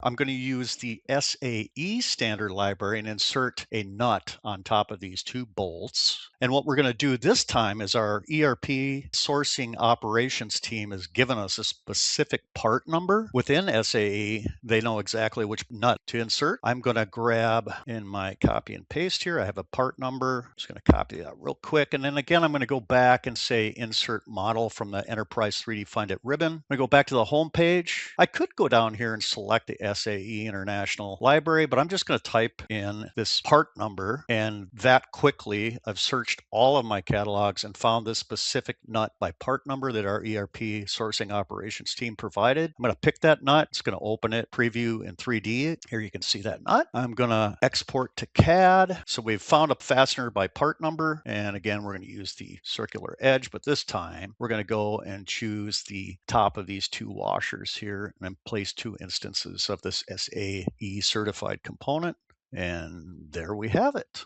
I'm going to use the SAE standard library and insert a nut on top of these two bolts. And what we're going to do this time is our ERP sourcing operations team has given us a specific part number within SAE. They know exactly which nut to insert. I'm going to grab in my copy and paste here. I have a part number. I'm just going to copy that real quick. And then again, I'm going to go back and say insert model from the Enterprise 3Dfindit ribbon. I'm going to go back to the home page. I could go down here and select the SAE International Library, but I'm just going to type in this part number, and that quickly I've searched all of my catalogs and found this specific nut by part number that our ERP sourcing operations team provided. I'm going to pick that nut. It's going to open it, preview in 3D. Here you can see that nut. I'm going to export to CAD. So we've found a fastener by part number. And again, we're going to use the circular edge, but this time we're going to go and choose the top of these two washers here and then place two instances of this SAE certified component. And there we have it.